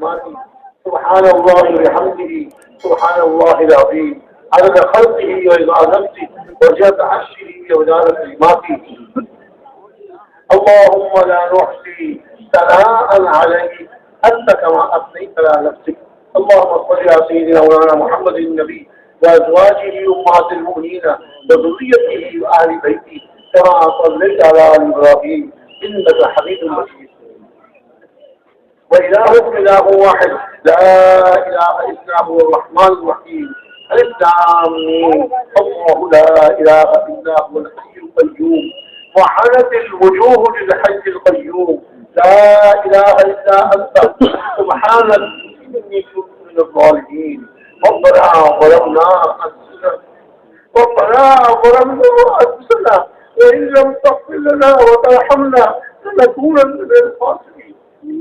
كلماته. سبحان الله وبحمده سبحان الله العظيم عدد خلقه ورضا نفسه وزنة عرشه ومداد كلماته. اللهم لا نحصي ثناء عليك أنت كما أثنيت على نفسك. اللهم صل على سيدنا مولانا محمد النبي وأزواجه أمهات المؤمنين وذريته وأهل بيته كما صليت على آل إبراهيم إنك حميد مجيد. وإلهكم إله واحد لا إله إلا هو الرحمن الرحيم. ألف لام ميم الله لا إله إلا هو الحي القيوم وحنت الوجوه للحي القيوم لا إله إلا أنت سبحانك إني كنت من الظالمين. ربنا ظلمنا أنفسنا وإن لم تغفر لنا وترحمنا لنكونن من الخاسرين.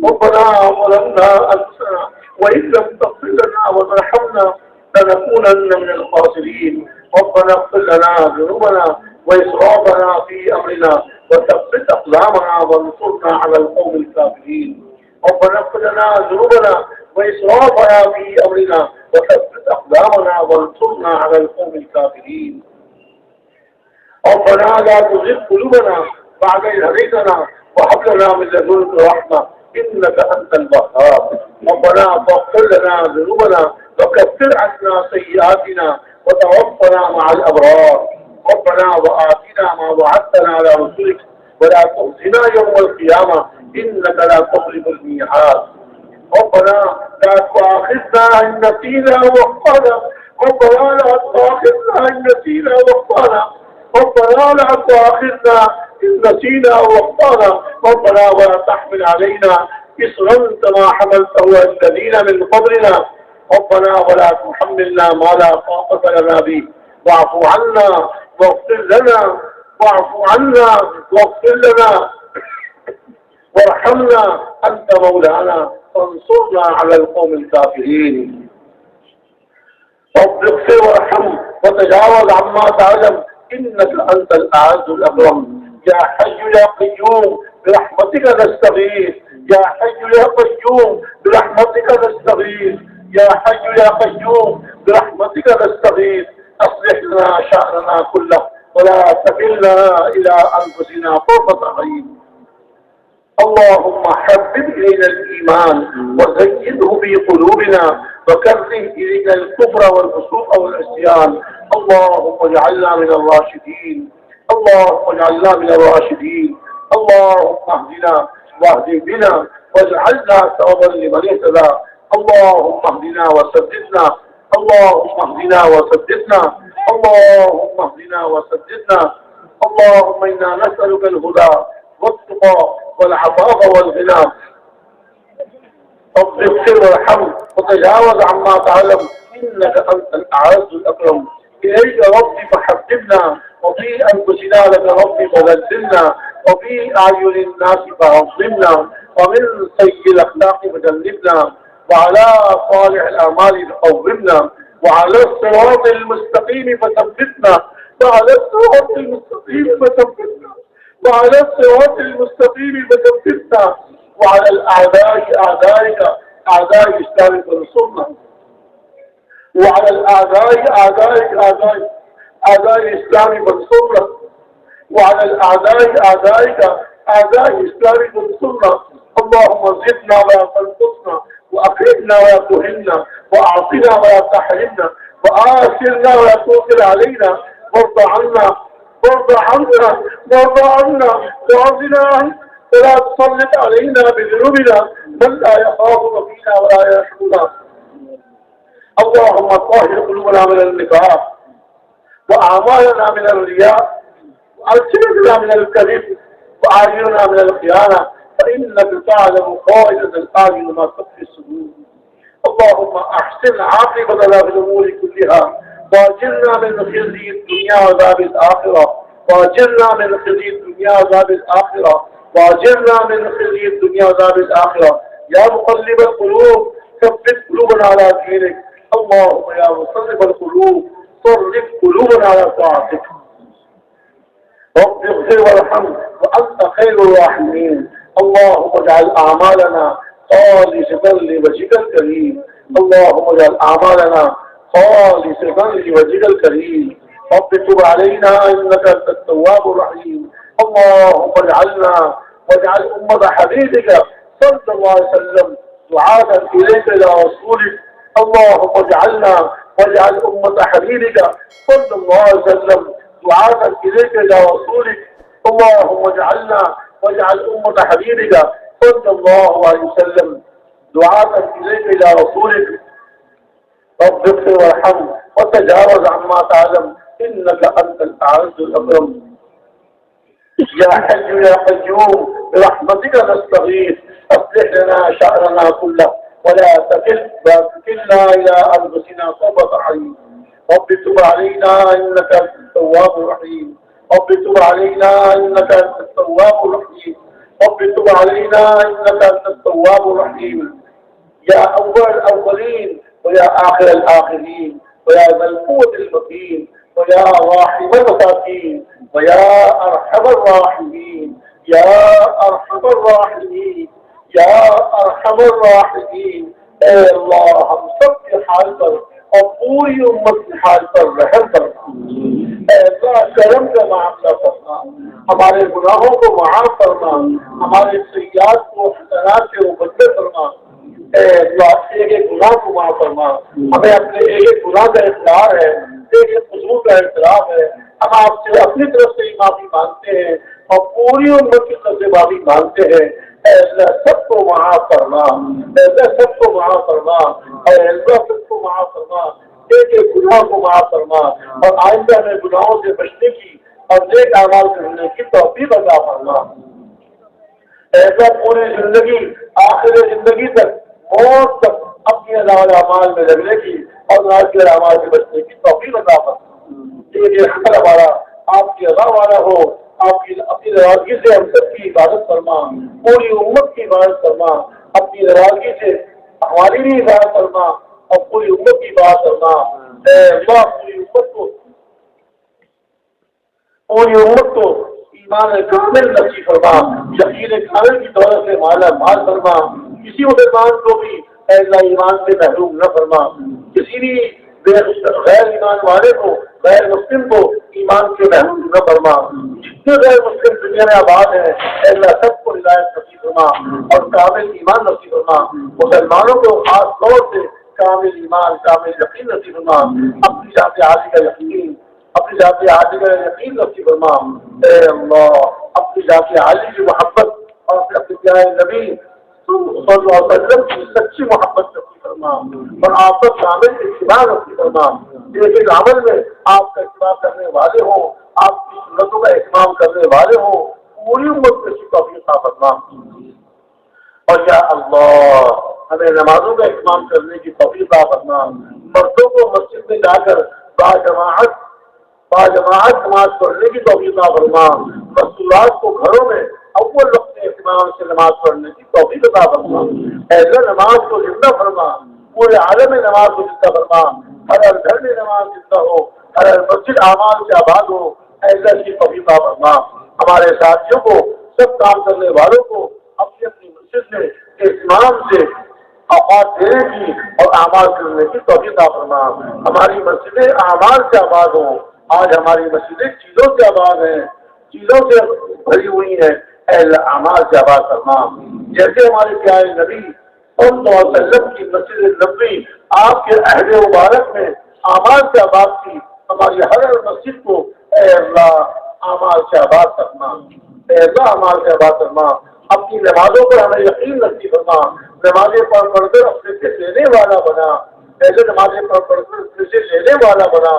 ربنا ظلمنا أنفسنا وإن لم تغفر لنا وترحمنا لنكونن من الخاسرين. ربنا اغفر لنا ذنوبنا وإسرافنا في أمرنا وثبت أقدامنا وانصرنا على القوم الكافرين. ربنا اغفر لنا ذنوبنا وإسرافنا في أمرنا وثبت أقدامنا وانصرنا على القوم الكافرين. ربنا لا تزغ قلوبنا بعد إذ هديتنا وهب لنا من لدنك رحمة إنك أنت الوهاب. ربنا فاغفر لنا ذنوبنا وكفر عنا سيئاتنا وتوفنا مع الأبرار. ربنا وآتنا ما وعدتنا على رسلك ولا تخزنا يوم القيامة إنك لا تخلف الميعاد. ربنا لا تؤاخذنا إن نسينا وأخطأنا. ربنا لا تؤاخذنا إن نسينا وأخطأنا. ربنا لا تؤاخذنا إن نسينا وأخطأنا. ربنا ولا تحمل علينا إصرا كما حملته على الذين من قبلنا. ربنا ولا تحملنا ما لا طاقة لنا به واعف عنا واغفر لنا واعف عنا واغفر لنا وارحمنا أنت مولانا فانصرنا على القوم الكافرين. رب اغفر وارحم وتجاوز عما تعلم إنك أنت الأعز الأكرم. يا حي يا قيوم برحمتك نستغيث. يا حي يا قيوم برحمتك نستغيث. يا حي يا قيوم برحمتك نستغيث. أصلح لنا شأننا كله ولا تكلنا إلى أنفسنا طرفة عين. اللهم حبب إلينا الإيمان وزينه في قلوبنا وكره إلينا الكفر والفسوق والعصيان. اللهم اجعلنا من الراشدين. اللهم اجعلنا من الراشدين. اللهم اهدنا واهد بنا واجعلنا سببا لمن اهتدى. اللهم اهدنا وسددنا. اللهم اهدنا وسددنا. اللهم اهدنا وسددنا. اللهم إنا نسألك الهدى والتقى والعفاف والغنى. رب اغفر وارحم وتجاوز عما تعلم إنك أنت الأعز الأكرم. إليك ربي فحببنا وفي أنفسنا لك ربي فذللنا وفي أعين الناس فعظمنا ومن سيء الأخلاق فجنبنا وعلى صالح الأعمال فقومنا وعلى الصراط المستقيم فثبتنا وعلى الصراط المستقيم فثبتنا وعلى الصراط المستقيم فثبتنا وعلى الأعداء أعدائك أعداء الإسلام فانصرنا وعلى الأعداء أعداء الإسلام فانصرنا وعلى الأعداء أعداء الإسلام فانصرنا. اللهم زدنا ولا تنقصنا وأكرمنا ولا تهنا وأعطنا ولا تحرمنا وآثرنا ولا تؤثر علينا وارض عنا وارضنا ولا تسلط علينا بذنوبنا من لا يخافك فينا ولا يرحمنا. اللهم طهر قلوبنا من النفاق وأعمالنا من الرياء وألسنتنا من الكذب وأعيننا من الخيانة فإنك تعلم خائنة الأعين وما تخفي الصدور. اللهم أحسن عاقبتنا في الأمور كلها وأجرنا من خزي الدنيا وعذاب الآخرة وأجرنا من خزي الدنيا وعذاب الآخرة وأجرنا من خزي الدنيا وعذاب الآخرة. يا مقلب القلوب ثبت قلوبنا على دينك. اللهم يا مصرف القلوب صرف قلوبنا على طاعتك. رب اغفر وارحم وأنت خير الراحمين. اللهم اجعل أعمالنا خالصة لوجهك الكريم. اللهم اجعل أعمالنا خالصة لوجهك الكريم. رب تب علينا إنك أنت التواب الرحيم. اللهم اجعلنا واجعل أمة حبيبك صلى الله عليه وسلم دعاة إليك إلى رسولك. اللهم اجعلنا واجعل أمة حبيبك صلى الله عليه وسلم دعاة إليك إلى رسولك. اللهم اجعلنا واجعل أمة حبيبك صلى الله عليه وسلم دعاة إليك إلى رسولك. رب اغفر وارحم وتجاوز عما تعلم إنك أنت الأعز الأكرم. يا حي يا قيوم برحمتك نستغيث أصلح لنا شأننا كله ولا تكلنا إلى أنفسنا طرفة عين. رب تب علينا إنك أنت التواب الرحيم. رب تب علينا إنك أنت التواب الرحيم. رب تب علينا إنك أنت التواب الرحيم. يا أول الأولين ويا آخر الآخرين ويا ذا القوة المتين ويا راحم المساكين ويا أرحم الراحمين يا أرحم الراحمين يا أرحم الراحمين. اے اللہ ہم سب کے حال پر اور پوری امت کے حال پر رحم فرما. اے اللہ کرم کا معاملہ فرما. ہمارے گناہوں کو معاف فرما. ہمارے سیئات کو حسنات سے مبدل فرما. اے اللہ ایک ایک گناہ کو معاف فرما. ہمیں اپنے ایک ایک گناہ کا اقرار ہے, ایک ایک قصور کا اعتراف ہے. ہم آپ سے اپنی طرف سے ہی معافی مانگتے ہیں اور پوری امت کی طرف سے معافی مانگتے ہیں. اے اللہ سب کو معاف فرما. اے اللہ سب کو معاف فرما. اے اللہ سب کو معاف فرما. ایک ایک گناہ کو معاف فرما اور آئندہ میں گناہوں سے بچنے کی اور نیک اعمال کرنے کی توفیق عطا فرما. ایسا پوری زندگی آخر زندگی تک موت تک اپنی اللہ اعمال میں لگنے کی اور ناظر اعمال سے بچنے کی توفیق عطا فرما. یہ حق ہمارا آپ کی رضا والا ہو. آپ کی اپنی ناراضگی سے ہم سب کی حفاظت فرما. پوری امت کی حفاظت فرما. اپنی ناراضگی سے ہماری بھی حفاظت فرما اور پوری امت کی حفاظت فرما. اے اللہ پوری امت کو ایمان کامل نصیب فرما. یقین کامل کی دولت سے مالا مال فرما. کسی مسلمان کو بھی اے اللہ ایمان سے محروم نہ فرما. کسی بھی غیر ایمان والے کو غیر مسلم کو ایمان کے محروم نہ فرما. جتنے غیر مسلم دنیا میں آباد ہیں اے اللہ سب کو ہدایت نصیب فرما اور کامل ایمان نصیب فرما. مسلمانوں کو خاص طور سے کامل ایمان کامل یقین نصیب فرما. اپنی ذات عالی کا یقین اپنی ذات عالی کا یقین نصیب فرما. اے اللہ اپنی ذات عالی کی محبت اور اپنے پیارے نبی صلی اللہ علیہ وسلم کی سچی محبت نصیب فرما اور آپ کا کامل اتباع نصیب فرما. ایک عمل میں آپ کا اتباع کرنے والے ہوں, آپ کی سنتوں کا اہتمام کرنے والے ہوں, پوری امت کی توفیق عطا فرما. اور یا اللہ ہمیں نمازوں کا اہتمام کرنے کی توفیق عطا فرما. مردوں کو مسجد میں جا کر باجماعت نماز پڑھنے کی توفیق عطا فرما. مستورات کو گھروں میں اول وقت اہتمام سے نماز پڑھنے کی توفیق عطا فرما. ایسا نماز کو زندہ فرما. پورے عالم میں نماز کو زندہ فرما. ہر گھر میں نماز زندہ ہو. ہر مسجد اعمال سے آباد ہو. ایسا کی توفیق عطا فرما. ہمارے ساتھیوں کو سب کام کرنے والوں کو اپنی اپنی مسجد میں اہتمام سے اوقات دینے کی اور اعمال کرنے کی توفیق عطا فرما. ہماری مسجدیں اعمال سے آباد ہوں. آج ہماری مسجدیں چیزوں سے آباد ہیں, چیزوں سے بھری ہوئی ہیں. اے اللہ اعمال سے آباد فرما. جیسے ہمارے پیارے نبی صلی اللہ علیہ وسلم کی مسجد نبوی آپ کے عہد مبارک میں اعمال سے آباد تھی, ہماری ہر مسجد کو اے اللہ اعمال سے آباد فرما. اے اللہ اعمال سے آباد فرما. اپنی نمازوں پر ہمیں یقین نصیب فرما. نمازیں پڑھ کر اپنے سے لینے والا بنا. ایسے نمازیں پڑھ کر اپنے سے لینے والا بنا.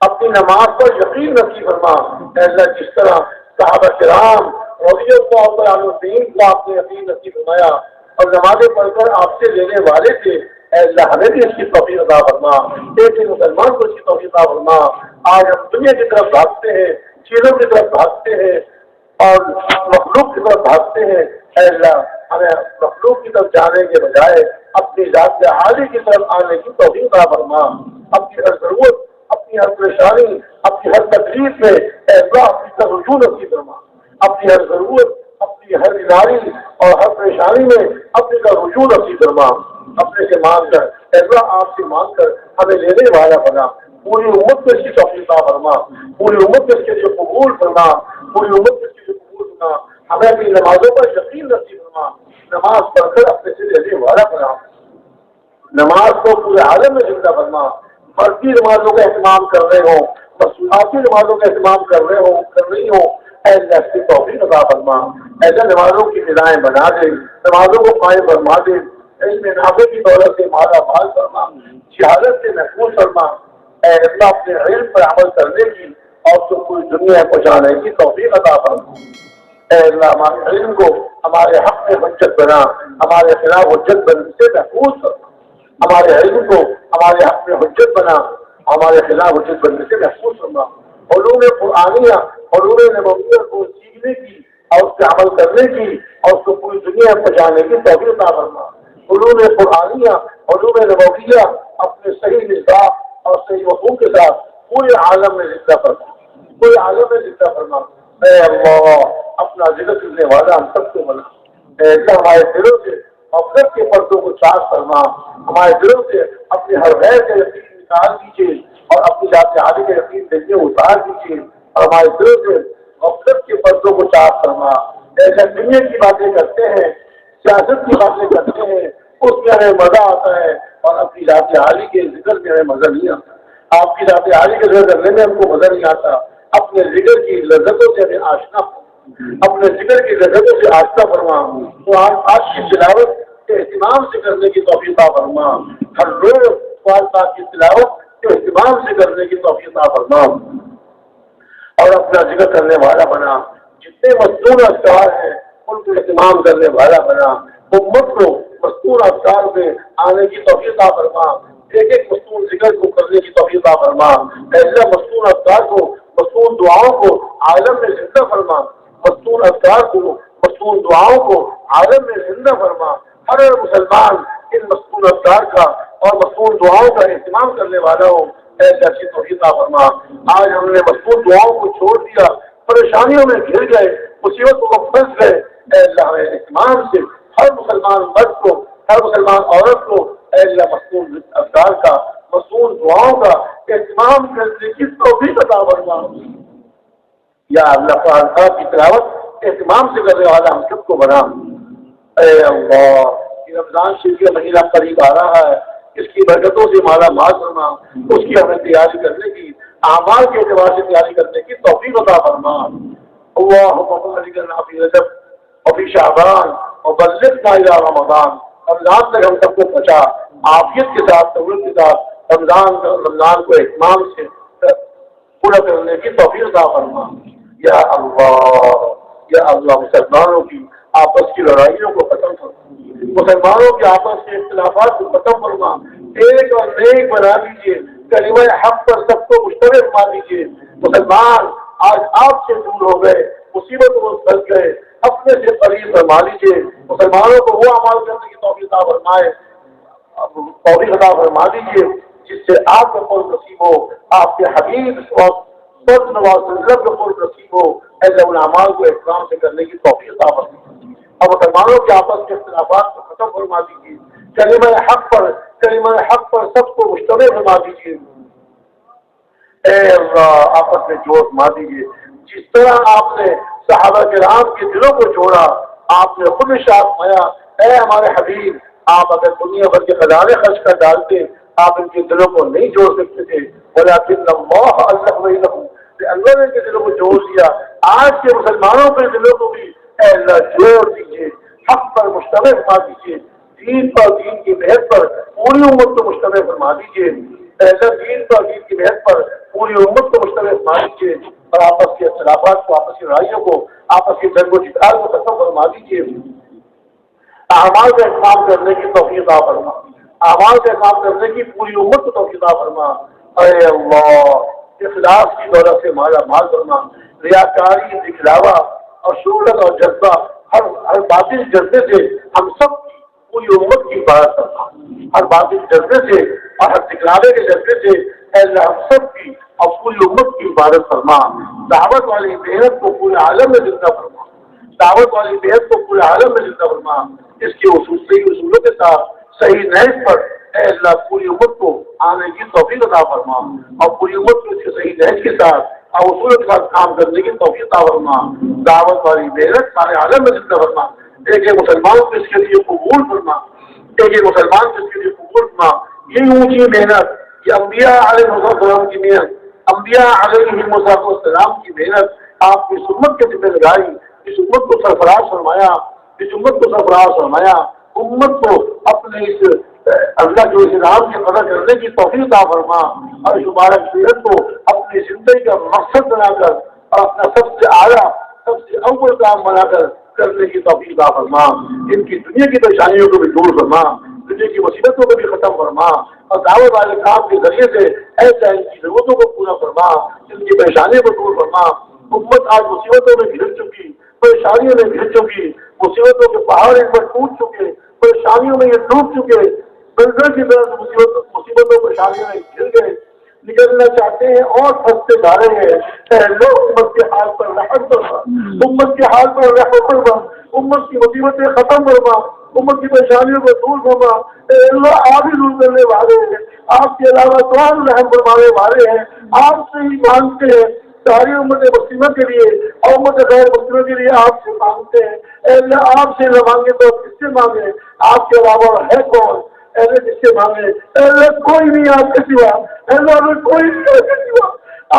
اپنی نماز پر یقین نصیب فرما. اے اللہ جس طرح صحابہ کرام رضی اللہ عنہ کو آپ نے یقین نصیب فرمایا اور نمازیں پڑھ کر آپ سے لینے والے تھے, اے اللہ ہمیں بھی اس کی توفیق عطا فرما. ایک مسلمان کو اس کی توفیق عطا فرما. آج ہم دنیا کی طرف بھاگتے ہیں, چیزوں کی طرف بھاگتے ہیں اور مخلوق کی طرف بھاگتے ہیں. اے اللہ ہمیں مخلوق کی طرف جانے کے بجائے اپنی ذات عالی کی طرف آنے کی توفیق عطا فرما. اپنی ہر ضرورت, اپنی ہر پریشانی, اپنی ہر تکلیف میں اے اللہ اپنی طرف رجوع نصیب فرما. اپنی ہر ضرورت, اپنی کی ہر بیماری اور ہر پریشانی میں اپنے کا رجوع نصیب فرما، اپنے سے مانگ کر اللہ آپ سے مانگ کر ہمیں لینے والا بنا، پوری امت کو اس کی توفیق عطا فرما، پوری امت کو اس کے لیے قبول فرما، پوری امت کو اس کے لیے قبول فرما، ہمیں اپنی نمازوں پر یقین نصیب فرما، نماز پڑھ کر اپنے سے لینے والا بنا، نماز کو پورے عالم میں زندہ فرما، فرضی نمازوں کا اہتمام کر رہے ہوں، مصنوعاتی نمازوں کا اہتمام کر رہی ہوں، اے اللہ کی توفیق عطا فرما، ایسا نمازوں کی فضائیں بنا دے، نمازوں کو قائم فرما دے، علم نافع کی دولت سے مالا مال فرما، شہادت سے محفوظ فرما، اے اللہ اپنے علم پر عمل کرنے کی اور تو پوری دنیا پہنچانے کی توفیق عطا فرما، اے اللہ ہمارے علم کو ہمارے حق میں حجت بنا، ہمارے خلاف حجت بننے سے محفوظ فرما، ہمارے علم کو ہمارے حق میں حجت بنا، ہمارے خلاف حجت بننے سے محفوظ فرما، علوم قرآنیہ علوم نبویہ کو سیکھنے کی اور اس پہ عمل کرنے کی اور اس کو پوری دنیا میں پہنچانے کی توفیق عطا فرما، علوم قرآنیہ علوم نبویہ اپنے صحیح نصاب اور صحیح مفہوم کے ساتھ پورے عالم میں زندہ فرما، پورے عالم میں زندہ فرما، اے اللہ اپنا ذکر کرنے والا ہم سب کو بنا، اے اللہ ہمارے دلوں سے غفلت کے پردوں کو صاف فرما، ہمارے دلوں سے اپنے ہر غیر کا یقین نکال دیجیے اور اپنی ذات عالی کا یقین دیکھنے اتار دیجیے اور ہمارے دلوں سے غفلت کے پردوں کو صاف فرما، ایسا دنیا کی باتیں کرتے ہیں، سیاست کی باتیں کرتے ہیں، اس میں ہمیں مزہ آتا ہے اور اپنی ذات عالی کے ذکر میں ہمیں مزہ نہیں آتا، آپ کی ذات عالی کے ذکر کرنے میں ہم کو مزہ نہیں آتا، اپنے ذکر کی لذتوں سے ہمیں آشنا، اپنے ذکر کی لذتوں سے آشنا فرما، تو آج کی تلاوت کے اہتمام سے کرنے کی توفیق عطا فرما، ہر روز قرآن پاک کی تلاوت کے اہتمام سے کرنے کی توفیق عطا فرما اور اپنا ذکر کرنے والا بنا، جتنے مستور اذکار ہیں ان کو اہتمام کرنے والا بنا، امت کو مستور اذکار میں آنے کی توفیق عطا فرما، ایک ایک مستور ذکر کو کرنے کی توفیق عطا فرما، ایسا مستور اذکار کو مستور دعاؤں کو عالم میں زندہ فرما، مستور اذکار کو مستور دعاؤں کو عالم میں زندہ فرما، ہر مسلمان ان مستور اذکار کا اور مستور دعاؤں کا اہتمام کرنے والا ہو، ایسا کی توفیق عطا فرما، آج ہم نے مستور دعاؤں کو چھوڑ دیا، پریشانیوں میں گھر گئے، مصیبتوں کو پھنس گئے، اے اللہ اہتمام سے ہر مسلمان مرد کو ہر مسلمان عورت کو اے اللہ مستور اذکار کا مستور دعاؤں کا اہتمام کرنے کی توفیق عطا فرما، یا اللہ قرآن پاک کی تلاوت اہتمام سے کرنے والا ہم سب کو بنا، اے اللہ رمضان شریف کا مہینہ قریب آ رہا ہے، اس کی برکتوں سے مالا مال فرما، اس کی ہمیں تیاری کرنے کی اعمال کے اعتبار سے تیاری کرنے کی توفیق عطا فرما، اللہم بلغنا فی رجب وفی شعبان وبلغنا الی رمضان، رمضان تک ہم سب کو پہنچا، عافیت کے ساتھ سہولت کے ساتھ رمضان کو اہتمام سے پورا کرنے کی توفیق عطا فرما، یا اللہ مسلمانوں کی آپس کی لڑائیوں کو ختم فرما، مسلمانوں کے آپس کے اختلافات کو ختم فرما، ایک اور نیک بنا دیجیے، کلمہ حق پر سب کو مشترک فرما دیجیے، مسلمان آج آپ سے دور ہو گئے، مصیبتوں میں پھنس گئے، اپنے سے قریب فرما لیجیے، مسلمانوں کو وہ اعمال کرنے کی توفیق عطا فرمائے، توفیق عطا فرما دیجیے جس سے آپ کا قرب نصیب ہو، آپ کے حبیب صلی اللہ علیہ وسلم کا قرب نصیب ہو، ایسے ان اعمال کو احترام سے کرنے کی توفیق عطا فرمائے، اور مسلمانوں کے آپس کے اختلافات کو ختم فرما دیجیے، کلمہ حق پر سب کو مشتمل فرما دیجیے، اے اللہ آپس میں جوڑ فرما دیجیے، جس طرح آپ نے صحابہ کرام کے دلوں کو جوڑا، آپ نے خود ارشاد فرمایا، اے ہمارے حبیب آپ اگر دنیا بھر کے خزانے خرچ کر ڈالتے آپ ان کے دلوں کو نہیں جوڑ سکتے تھے، ولکن اللہ الف بینہم، اللہ نے ان کے دلوں کو جوڑ دیا، آج کے مسلمانوں کے دلوں کو بھی اے اللہ جوڑ دیجیے، حق پر مشتمل فرما دیجیے، دین پر دین کی محنت پر پوری امت کو مشتمل فرما دیجیے، اے اللہ دین پر دین کی محنت پر پوری امت کو مشتمل فرما دیجیے، اور آپس کے اختلافات کو آپس کی لڑائیوں کو آپس کے جنگ و جدال کو ختم فرما دیجیے، اعمال کا اہتمام کرنے کی توفیق عطا فرما، اعمال کا اہتمام کرنے کی پوری امت کو توفیق عطا فرما، اے اللہ اخلاص کی دولت سے مالا مال فرما، ریاکاری دکھلاوا اور شہرت اور جذبہ ہر باطل جذبے سے ہم سب کی پوری امت کی عبادت کرنا، ہر باطل جذبے سے اور ہر دکھلاوے کے جذبے سے اے اللہ ہم سب کی اور پوری امت کی عبادت فرما، دعوت والی محنت کو پورے عالم میں زندہ فرما، دعوت والی بیعت کو پورے عالم میں زندہ فرما، اس کے صحیح اصولوں کے ساتھ صحیح نہج پر اے اللہ پوری امت کو آنے کی توفیق عطا فرما، اور پوری امت کو اس کے صحیح نہج کے ساتھ اور اصول کے ساتھ کام کرنے کی توفیق عطا فرما۔ دعوت والی بیعت سارے عالم میں زندہ فرما، ایک مسلمان کو اس کے لیے قبول فرما، ایک مسلمان کو اس کے لیے قبول فرما۔ یہ اونچی محنت، یہ انبیاء علیہ السلام کی محنت، انبیاء علیہ السلام کی محنت، آپ کی اس امت کے ذمہ لگائی، اس امت کو سرفراز فرمایا، اس امت کو سرفراز فرمایا، امت کو اپنے اس اللہ کے نام کی قدر کرنے کی توفیق عطا فرما، اور اس مبارک سیرت کو اپنی زندگی کا مقصد بنا کر اور اپنا سب سے اعلیٰ سب سے اول کام بنا کر کرنے کی توفیق عطا فرما۔ ان کی دنیا کی پریشانیوں کو بھی دور فرما، دنیا کی مصیبتوں کو بھی ختم فرما، اور دعوت والے کام کے ذریعے سے ایسا ان کی ضرورتوں کو پورا فرما، ان کی پریشانیوں کو دور فرما۔ امت آج مصیبتوں میں گھر چکی، پریشانیوں میں گھر چکی، مصیبتوں کے پہاڑ ان پر ٹوٹ چکے، پریشانیوں میں یہ ڈوب چکے، بلڈر کی طرح مصیبتوں پریشانیوں میں گر گئے، نکلنا چاہتے ہیں اور پھنستے جا رہے ہیں۔ لوگ امت کے حال پر رحم فرما، امت کے حال پر رحم فرما، امت کی مصیبتیں ختم فرما، امت کی پریشانیوں کو دور فرما۔ اللہ آپ ہی دور کرنے والے ہیں، آپ کے علاوہ کون رحم فرمانے والے ہیں؟ آپ سے ہی مانگتے ہیں، ساری امت مسلمہ کے لیے اور امت غیر مسلمہ کے لیے آپ سے مانگتے ہیں۔ اے اللہ آپ سے نہ مانگے تو کس سے مانگے؟ آپ کے علاوہ ہے کون؟ اے اللہ جس سے مانگے، اے اللہ کوئی نہیں آپ کے سوا، اے اللہ کوئی نہیں آپ کے سوا،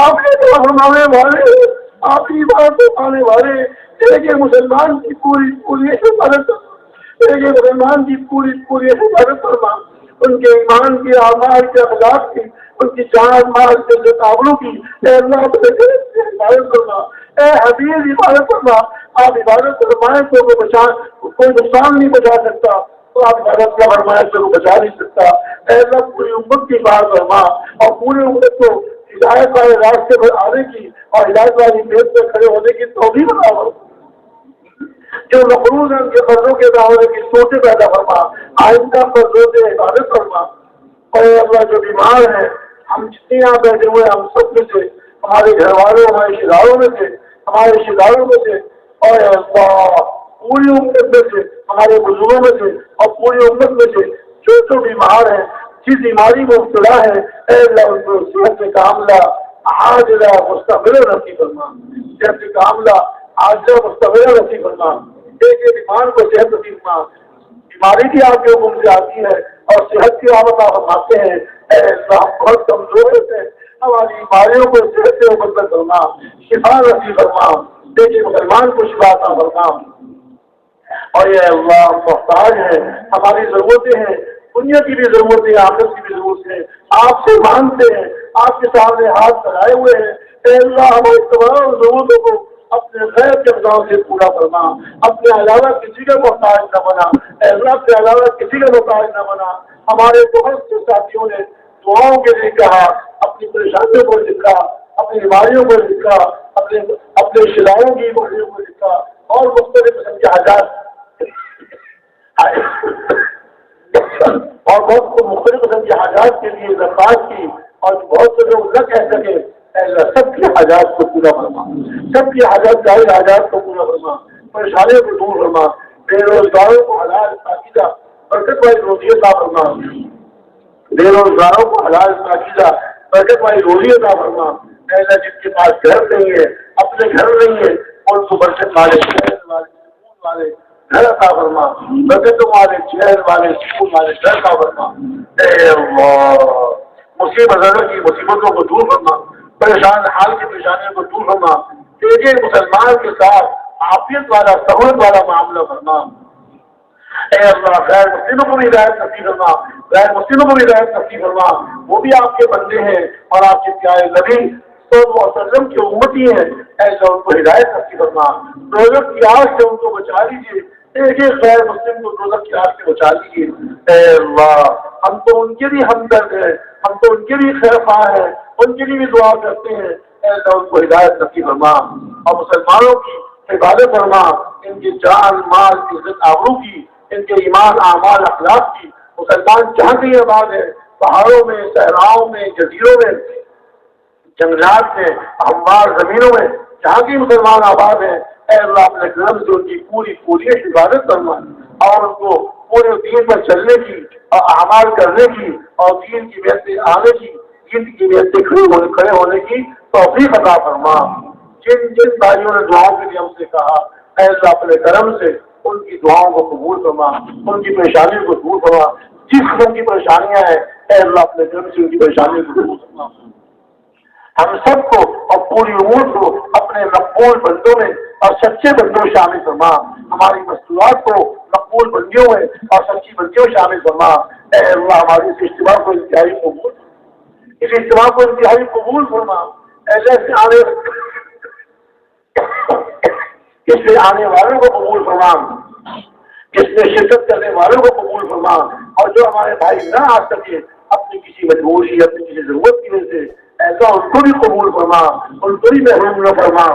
آپ کے تو فرمانے والے ہیں، آپ کی بات فرمانے والے ہیں۔ ایک مسلمان کی پوری پوری حفاظت، ایک مسلمان کی پوری پوری حفاظت فرما، ان کے ایمان کی، اعمال کے، اخلاق کی، ان کی جان مال کے تعاونوں کی اے اللہ اپنے گھر سے حفاظت فرما۔ اے حبیب حفاظت فرما، آپ حفاظت فرمائیں تو وہ بچا، کوئی نقصان نہیں بچا سکتا، تو آپ حفاظت کا فرمائیں تو وہ بچا نہیں سکتا۔ اے اللہ پوری امت کی حفاظت فرما، اور پوری امت کو ہدایت والے راستے پر آنے کی اور ہدایت والی بیت پر کھڑے ہونے کی توفیق عطا فرما۔ جو مقروض ہیں ان کے قرضوں کے دعوے کی سوچیں پیدا فرما، آئندہ قرضوں سے حفاظت فرما۔ اور اللہ جو بیمار ہیں، ہم جتنے یہاں بیٹھے ہوئے ہم سب میں سے، ہمارے گھر والوں، ہمارے رشتے داروں میں سے، ہمارے رشتے داروں میں سے، اور اللہ پوری امت میں سے، ہمارے بزرگوں میں سے اور پوری امت میں سے جو بیمار ہیں، جس بیماری میں مبتلا ہے، اے اللہ ان کو صحت کاملہ عاجلہ مستقبل نصیب فرما، صحت کاملہ عاجلہ مستقبل نصیب فرما۔ ایک بیمار کو صحت نصیب فرما، بیماری بھی آپ کے حکم سے آتی ہے اور صحت کی آمد آپ فرماتے ہیں۔ اے اللہ بہت کمزور ہیں، ہماری بیماریوں کو صحت سے بدل فرما، شفا نصیب فرما، دیکھیے مسلمان کو شفا عطا فرما۔ اور یہ اللہ محتاج ہے، ہماری ضرورتیں ہیں، دنیا کی بھی ضرورتیں، آخرت کی بھی ضرورت ہے، آپ سے مانگتے ہیں، آپ کے سامنے ہاتھ پھیلائے ہوئے ہیں۔ اے اللہ ہماری تمام ضرورتوں کو اپنے غیر کے اقدام سے پورا فرما، اپنے علاوہ کسی کا محتاج نہ بنا، اے اللہ کے علاوہ کسی کا محتاج نہ بنا۔ ہمارے بہت سے ساتھیوں نے دعاؤں کے لیے کہا، اپنی پریشانیوں کو لکھا، اپنی بیماریوں کو لکھا، اپنے شلائوں کی بیماریوں کو لکھا، اور مختلف قسم کے حاجات اور بہت مختلف قسم کے حاجات کے لیے درخواست کی، اور بہت سے لوگ نہ کہہ سکے۔ اے اللہ سب کی حاجات کو پورا فرما، سب کی حاجات جائز حاجات کو پورا فرما، پریشانیوں کو دور فرما، بے روزگاروں کو حلال پاکیزہ برکت والی روزی عطا فرما، بے روزگاروں کو حلال پاکیزہ برکت والی روزی عطا فرما۔ اے اللہ جن کے پاس گھر نہیں ہے، اپنے گھر نہیں ہے، ان کو برکت والے شہر والے سکون والے گھر عطا فرما، برکتوں والے شہر والے سکون والے گھر عطا فرما۔ اے اللہ مصیبتوں کی مصیبتوں کو دور فرما، پریشان حال کی پریشانیوں کو دور فرما، تیجے مسلمان کے ساتھ عافیت والا سہولت والا معاملہ فرما۔ اے اللہ غیر مسلموں کو بھی ہدایت نصیب فرما، غیر مسلموں کو بھی ہدایت نصیب فرما، وہ بھی آپ کے بندے ہیں اور آپ کے پیارے نبی صلی اللہ علیہ وسلم کی امتی ہیں۔ اے اللہ ان کو ہدایت نصیب فرما، دوزخ کی آگ سے ان کو بچا لیجیے، ایک ایک غیر مسلم کو دوزخ کی آگ سے بچا لیجیے۔ اے اللہ ہم تو ان کے بھی ہمدرد ہیں، ہم تو ان کے بھی خیر خواہ ہیں، ان کے لیے بھی دعا کرتے ہیں۔ اے اللہ ان کو ہدایت نصیب فرما اور مسلمانوں کی حفاظت فرما، ان کی جان مال عزت آبرو کی، ان کے ایمان اعمال اخلاق کی۔ مسلمان جہاں کہیں آباد ہے، پہاڑوں میں، صحراؤں میں، جزیروں میں، جنگلات میں، ہموار زمینوں میں، جہاں کی مسلمان آباد ہیں، اے اللہ اپنے کرم سے ان کی پوری پوری حفاظت فرما اور ان کو پورے دین پر چلنے کی اور اعمال کرنے کی اور دین کی وجہ سے آنے کی، دین کی وجہ سے کھڑے ہونے کی توفیق عطا فرما۔ جن جن بھائیوں نے دعاؤں کے لیے ہم سے کہا، اے اللہ اپنے کرم سے ان کی دعاؤں کو قبول فرما، ان کی پریشانیوں کو دور فرما۔ جس قسم کی پریشانیاں ہیں اے اللہ اپنے کرم سے ان کی پریشانیوں کو دور فرما۔ ہم سب کو اور پوری امور کو اپنے مقبول بندوں میں اور سچے بندوں میں شامل فرما۔ ہماری مستورات کو مقبول بندیوں میں اور سچی بندیوں میں شامل فرما۔ اے اللہ ہماری اس اجتماع کو انتہائی قبول، اس اجتماع کو انتہائی قبول فرما۔ اس سے آنے والوں کو قبول فرما، اس میں شرکت کرنے والوں کو قبول فرما، اور جو ہمارے بھائی نہ آ سکے اپنی کسی مجبوری اپنی کسی ضرورت کی وجہ سے، ایسا ان کو بھی قبول فرما، ان کو بھی محروم نہ فرما۔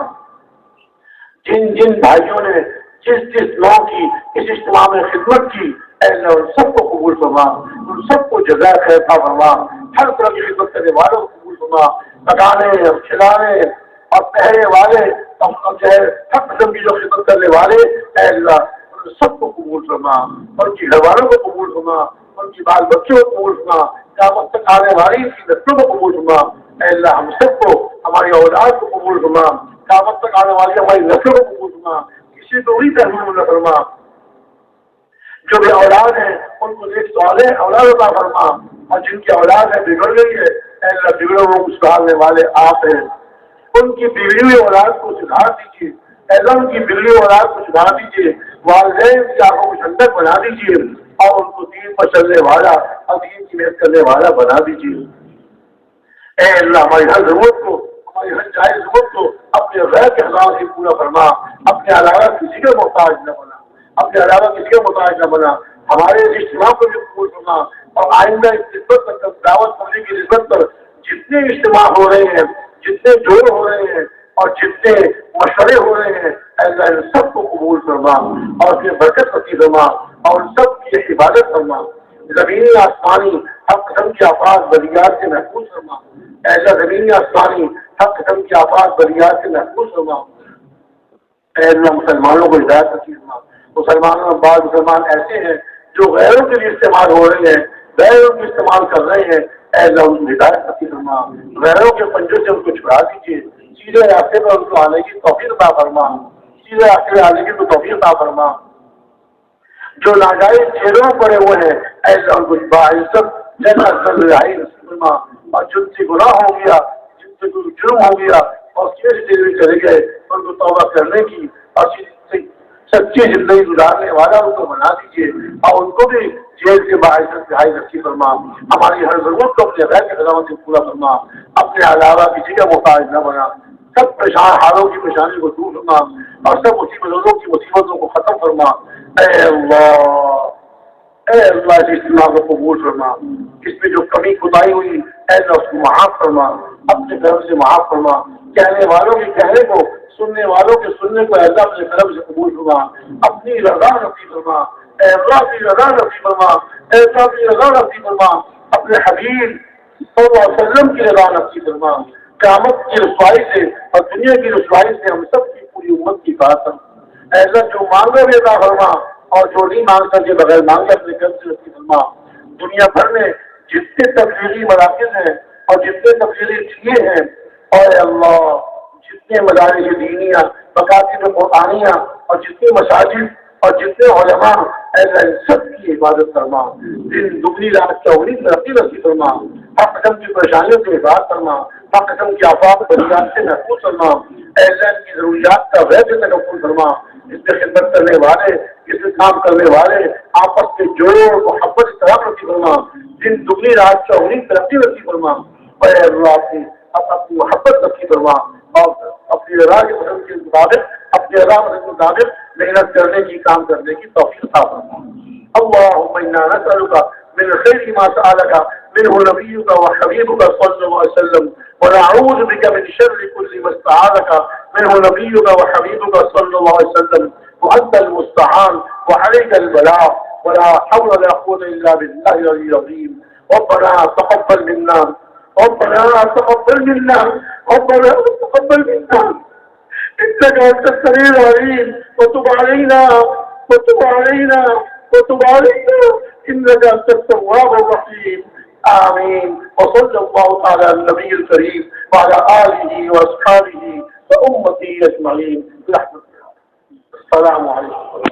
جن جن بھائیوں نے جس جس نوع کی اس اجتماع میں خدمت کی، اے اللہ ان سب کو قبول فرما، ان سب کو جزائے خیر عطا فرما۔ ہر طرح کی خدمت کرنے والوں کو قبول فرما، پکانے اور کھلانے اور پہرے والے اور جو ہے ہر قسم کی جو خدمت کرنے والے، اے اللہ ان سب کو قبول فرما، ان کی گھر والوں کو قبول فرما، ان کی بال بچوں کو قبول فرما، قیامت تک آنے والی ان کی نسلوں کو قبول فرما۔ اے اللہ ہم سب کو، ہماری اولاد کو قبول فرما، قیامت تک آنے والی ہماری نسلوں کو قبول فرما، کسی کو بھی تحمل نہ فرما۔ جو بھی اولاد ہیں ان کو دیکھ صالح اولاد عطا فرما، اور جن کی اولاد ہے بگڑ گئی ہے، اے اللہ بگڑے وہ سدھارنے والے آپ ہیں، ان کی بگڑی ہوئی اولاد کو سدھار دیجیے، اے اللہ ان کی بگڑی ہوئی اولاد کو سدھار دیجیے، والدین کی آنکھوں کو ٹھنڈک بنا دیجیے، اور ان کو دین پر چلنے والا اور دین کی محنت کرنے والا بنا دیجیے۔ اے اللہ ہماری ہر ضرورت کو، ہماری ہر جائز ضرورت کو اپنے غیر کے خزانوں سے پورا فرما، اپنے علاوہ کسی کا محتاج نہ بنا، اپنے علاوہ کسی کا محتاج نہ بنا۔ ہمارے اجتماع کو بھی قبول فرما، اور آئندہ اس نسبت پر دعوت کرنے کی نسبت پر جتنے اجتماع ہو رہے ہیں، جتنے جوڑ ہو رہے ہیں اور جتنے مشورے ہو رہے ہیں، اے اللہ ان سب کو قبول فرما اور پھر برکت نصیب فرما، اور ان سب کی عبادت فرما۔ زمینی آسمانی ہر قسم کی آفات بلیات سے محفوظ فرما، اے اللہ زمینی آسمانی ہر قسم کی آفات بلیات سے محفوظ فرما۔ اے اللہ مسلمانوں کو ہدایت نصیب فرما۔ مسلمانوں میں بعض مسلمان ایسے ہیں جو غیروں کے لیے استعمال ہو رہے ہیں، غیروں کو استعمال کر رہے ہیں، اے اللہ ان کو ہدایت نصیب فرما، غیروں کے پنجوں سے ان کو چھڑا دیجیے، سیدھے راستے پر ان کو آنے کی توفیق عطا فرما، سیدھے راستے پر آنے کی تو توفیق عطا فرما۔ جو ناجائز جیلوں میں پڑے ہوئے ہیں، اے اللہ ان کو باعزت جنت میں رہائی نصیب فرما، اور جن سے گناہ ہو گیا، جن سے کوئی جرم ہو گیا اور کیسے جیل میں چلے گئے، ان کو توبہ کرنے کی اور سچی زندگی گزارنے والا ان کو بنا دیجیے، اور ان کو بھی جیل کے باعزت رہائی نصیب فرما۔ ہماری ہر ضرورت کو اپنے غیر کے خزانوں سے پورا فرما، اپنے علاوہ کسی کا محتاج نہ بنا، سب پریشان حالوں کی پریشانی کو دور فرما، اور سب مصیبتوں کی مصیبتوں کو ختم فرما۔ اے اللہ اس اجتماع کو قبول فرما، اس میں جو کمی کوتاہی ہوئی اے اللہ اس کو معاف فرما، اپنے کرم سے معاف فرما، کہنے والوں کے کہنے کو، سننے والوں کے سننے کو اے اللہ اپنے کرم سے قبول فرما، اپنی رضا نصیب فرما، اے اللہ اپنی رضا نصیب فرما، اے اللہ اپنی رضا نصیب فرما، اپنے حبیب صلی اللہ علیہ وسلم کی رضا نصیب فرما۔ قیامت کی رسوائی سے اور دنیا کی رسوائی سے ہم سب کی پوری امت کی بات اے اللہ جو مانگو بھی عطا فرما، اور جو نہیں مانگ سکے بغیر مانگے اپنے گھر سے نصیب فرما۔ دنیا بھر میں جتنے تبلیغی مراکز ہیں اور جتنے تبلیغی ٹھیے ہیں، اور اللہ جتنے مدارس دینیاں، مکاتب قرآنیاں اور جتنے مساجد اور جتنے علماء، اے اللہ ان سب کی عبادت فرما، دن دگنی رات چوگنی ترقی نصیب فرما، ہر قسم کی پریشانیوں سے حفاظت فرما، ہر قسم کی آفات بلیات سے محفوظ فرما، اے اللہ ان کی ضروریات کا غیر سے تکفل فرما۔ اس میں خدمت کرنے والے، اس میں کام کرنے والے آپس میں جوڑو، محبت اتفاق نصیب فرما، دن دگنی رات چوگنی ترقی نصیب فرما، اے اللہ اپنی محبت نصیب فرما، اور اپنی رضا کے پسند کے مطابق، اپنی رضا کے مطابق محنت کرنے کی، کام کرنے کی توفیق عطا فرما۔ اللهم انا نسألك من خير ما سألك منه نبيك وحبيبك صلى الله عليه وسلم، ونعوذ بك من شر كل ما استعاذك منه نبيك وحبيبك صلى الله عليه وسلم، وأنت المستعان وعليك البلاغ، ولا حول ولا قوة إلا بالله العلي العظيم۔ ربنا تقبل منا، ربنا تقبل منا، ربنا تقبل منا، إنك أنت السميع العليم وتب علينا إنك أنت التواب الرحيم. آمين. وصلى الله تعالى على النبي الكريم وعلى آله وأصحابه وأمته أجمعين. السلام عليكم.